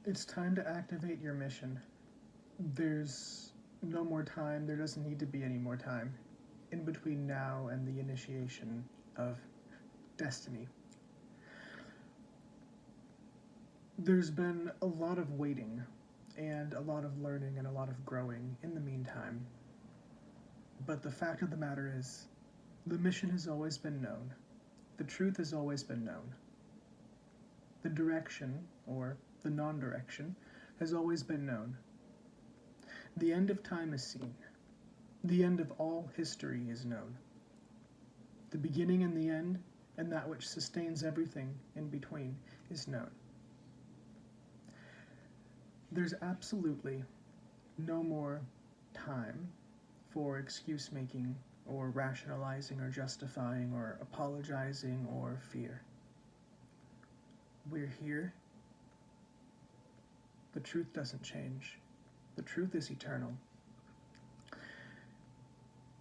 It's time to activate your mission. There's no more time, there doesn't need to be any more time in between now and the initiation of destiny. There's been a lot of waiting and a lot of learning and a lot of growing in the meantime. But the fact of the matter is, the mission has always been known. The truth has always been known. The direction, or the non direction, has always been known. The end of time is seen. The end of all history is known. The beginning and the end, and that which sustains everything in between, is known. There's absolutely no more time for excuse making or rationalizing or justifying or apologizing or fear. We're here. The truth doesn't change. The truth is eternal.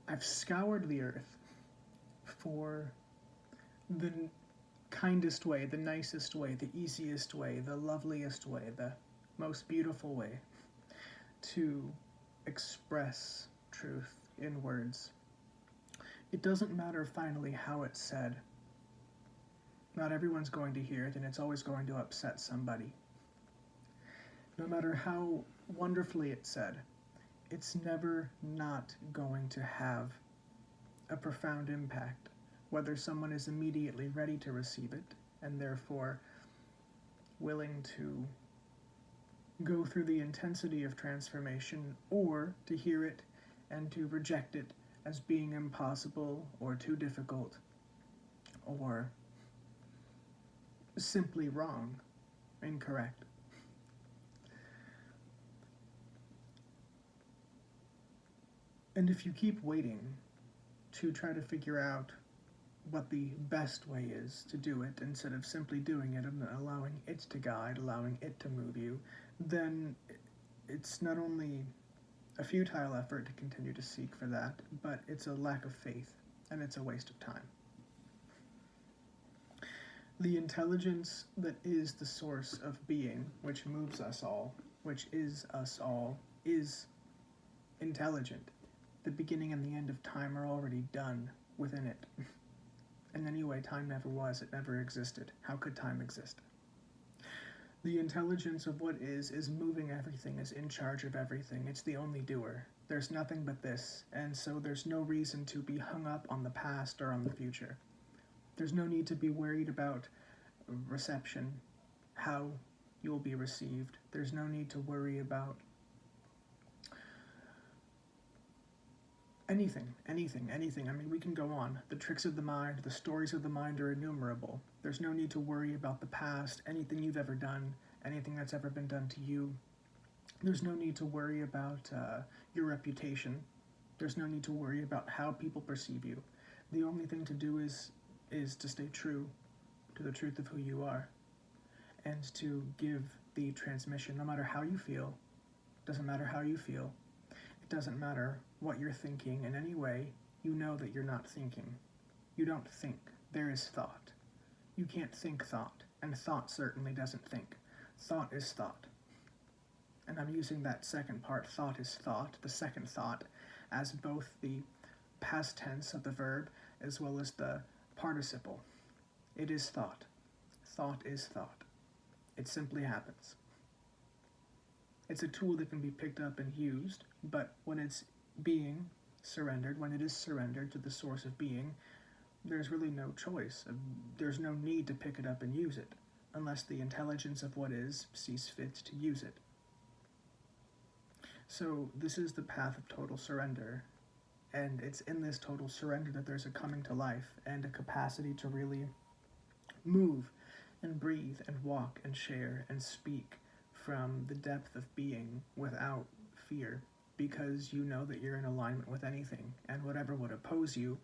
I've scoured the earth for the kindest way, the nicest way, the easiest way, the loveliest way, the most beautiful way to express truth in words. It doesn't matter finally how it's said. Not everyone's going to hear it, and it's always going to upset somebody. No matter how wonderfully it's said, it's never not going to have a profound impact, whether someone is immediately ready to receive it and therefore willing to go through the intensity of transformation, or to hear it and to reject it as being impossible or too difficult or simply wrong, incorrect. And if you keep waiting to try to figure out what the best way is to do it instead of simply doing it and allowing it to guide, allowing it to move you, then it's not only a futile effort to continue to seek for that, but it's a lack of faith and it's a waste of time. The intelligence that is the source of being, which moves us all, which is us all, is intelligent. The beginning and the end of time are already done within it. And anyway, time never was, it never existed. How could time exist? The intelligence of what is moving everything, is in charge of everything. It's the only doer. There's nothing but this, and so there's no reason to be hung up on the past or on the future. There's no need to be worried about reception, how you'll be received. There's no need to worry about anything. I mean, we can go on. The tricks of the mind, the stories of the mind are innumerable. There's no need to worry about the past, anything you've ever done, anything that's ever been done to you. There's no need to worry about your reputation. There's no need to worry about how people perceive you. The only thing to do is to stay true to the truth of who you are and to give the transmission, no matter how you feel. Doesn't matter how you feel. It doesn't matter what you're thinking in any way. You know that you're not thinking. You don't think. There is thought. You can't think thought, and thought certainly doesn't think. Thought is thought. And I'm using that second part, thought is thought, the second thought, as both the past tense of the verb as well as the participle. It is thought. Thought is thought. It simply happens. It's a tool that can be picked up and used, but when it's being surrendered, when it is surrendered to the source of being, there's really no choice. There's no need to pick it up and use it, unless the intelligence of what is sees fit to use it. So this is the path of total surrender, and it's in this total surrender that there's a coming to life and a capacity to really move and breathe and walk and share and speak from the depth of being without fear, because you know that you're in alignment with anything, and whatever would oppose you,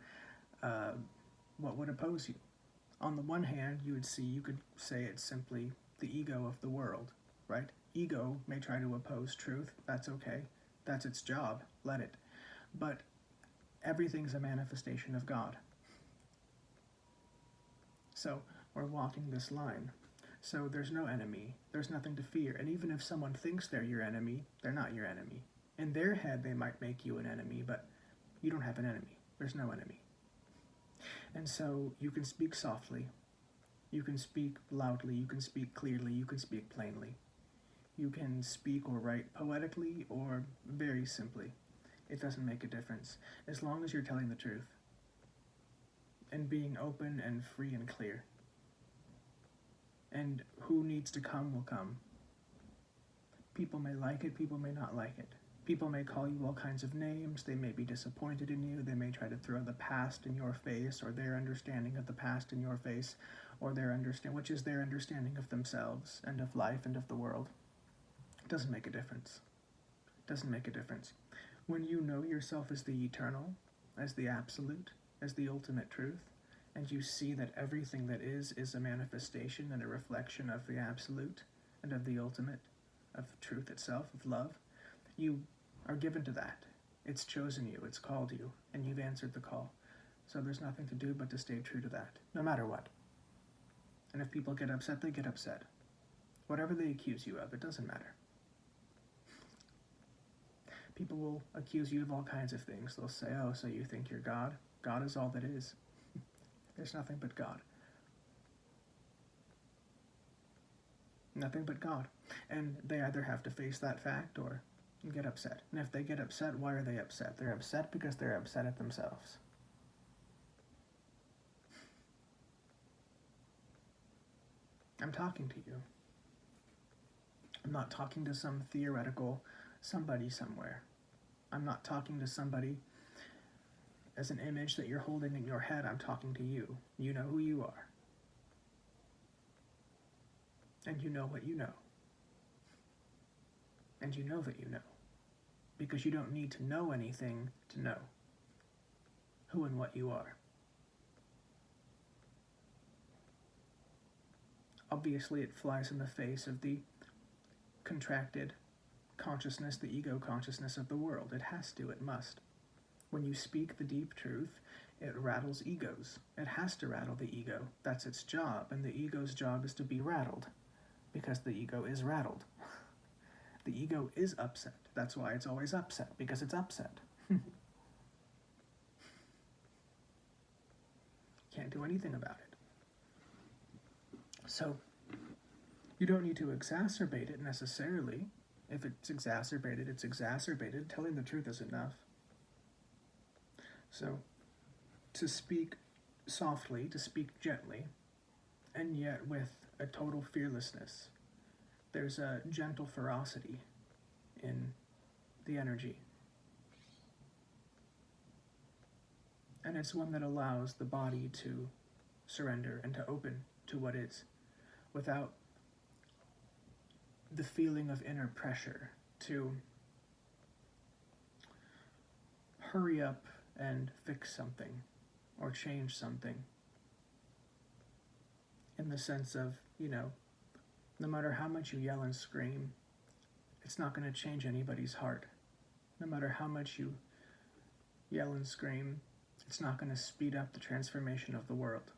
what would oppose you? On the one hand, you could say it's simply the ego of the world, right? Ego may try to oppose truth. That's okay. That's its job. Let it. But everything's a manifestation of God. So we're walking this line. So there's no enemy, there's nothing to fear. And even if someone thinks they're your enemy, they're not your enemy. In their head, they might make you an enemy, but you don't have an enemy. There's no enemy. And so you can speak softly, you can speak loudly, you can speak clearly, you can speak plainly. You can speak or write poetically or very simply. It doesn't make a difference, as long as you're telling the truth and being open and free and clear. And who needs to come will come. People may like it, people may not like it. People may call you all kinds of names, they may be disappointed in you, they may try to throw the past in your face, or their understanding of the past in your face, or which is their understanding of themselves and of life and of the world. It doesn't make a difference. It doesn't make a difference. When you know yourself as the eternal, as the absolute, as the ultimate truth, and you see that everything that is a manifestation and a reflection of the absolute and of the ultimate, of truth itself, of love, you are given to that. It's chosen you, it's called you, and you've answered the call. So there's nothing to do but to stay true to that, no matter what. And if people get upset, they get upset. Whatever they accuse you of, it doesn't matter. People will accuse you of all kinds of things. They'll say, oh, so you think you're God? God is all that is. There's nothing but God. Nothing but God. And they either have to face that fact or get upset. And if they get upset, why are they upset? They're upset because they're upset at themselves. I'm talking to you. I'm not talking to some theoretical somebody somewhere. I'm not talking to somebody as an image that you're holding in your head. I'm talking to you. You know who you are. And you know what you know. And you know that you know. Because you don't need to know anything to know who and what you are. Obviously, it flies in the face of the contracted consciousness, the ego consciousness of the world. It has to, it must. When you speak the deep truth, it rattles egos. It has to rattle the ego. That's its job, and the ego's job is to be rattled, because the ego is rattled. The ego is upset. That's why it's always upset, because it's upset. Can't do anything about it. So, you don't need to exacerbate it necessarily. If it's exacerbated, it's exacerbated. Telling the truth is enough. So, to speak softly, to speak gently, and yet with a total fearlessness. There's a gentle ferocity in the energy. And it's one that allows the body to surrender and to open to what is, without the feeling of inner pressure to hurry up and fix something or change something. In the sense of, no matter how much you yell and scream, it's not going to change anybody's heart. No matter how much you yell and scream, it's not going to speed up the transformation of the world.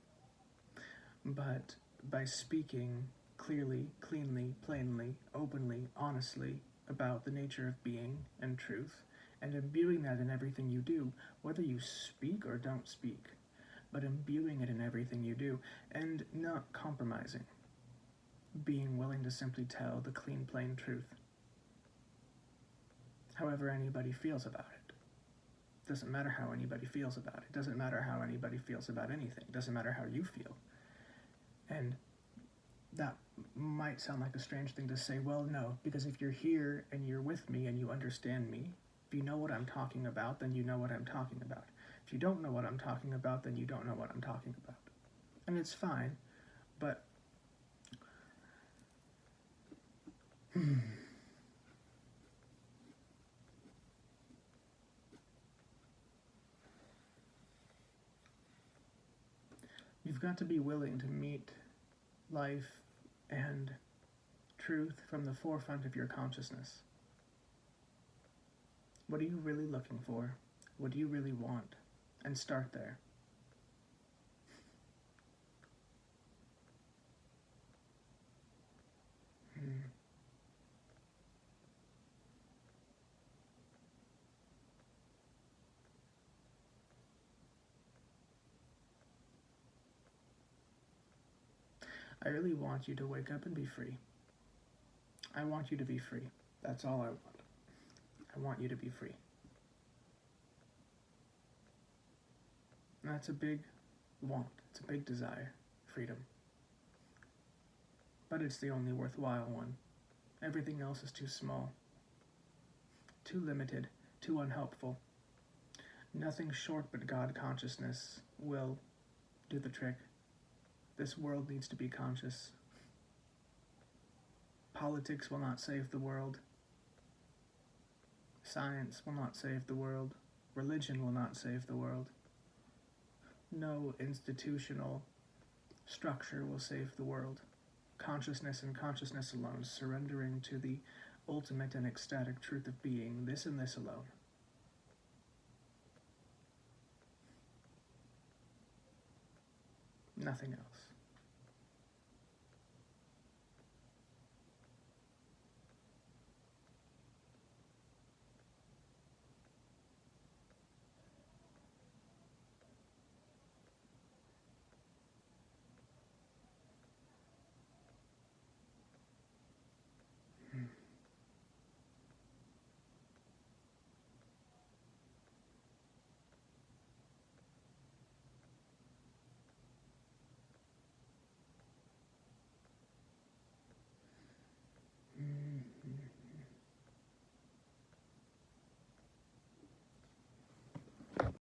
But by speaking clearly, cleanly, plainly, openly, honestly about the nature of being and truth, and imbuing that in everything you do, whether you speak or don't speak, but imbuing it in everything you do, and not compromising, being willing to simply tell the clean, plain truth, however anybody feels about it. Doesn't matter how anybody feels about it. Doesn't matter how anybody feels about anything. Doesn't matter how you feel. And that might sound like a strange thing to say. Well, no, because if you're here and you're with me and you understand me, if you know what I'm talking about, then you know what I'm talking about. If you don't know what I'm talking about, then you don't know what I'm talking about. And it's fine, but you've got to be willing to meet life and truth from the forefront of your consciousness. What are you really looking for? What do you really want? And start there. I really want you to wake up and be free. I want you to be free. That's all I want. I want you to be free. And that's a big want. It's a big desire. Freedom. But it's the only worthwhile one. Everything else is too small. Too limited. Too unhelpful. Nothing short but God consciousness will do the trick. This world needs to be conscious. Politics will not save the world. Science will not save the world. Religion will not save the world. No institutional structure will save the world. Consciousness and consciousness alone, surrendering to the ultimate and ecstatic truth of being, this and this alone. Nothing else.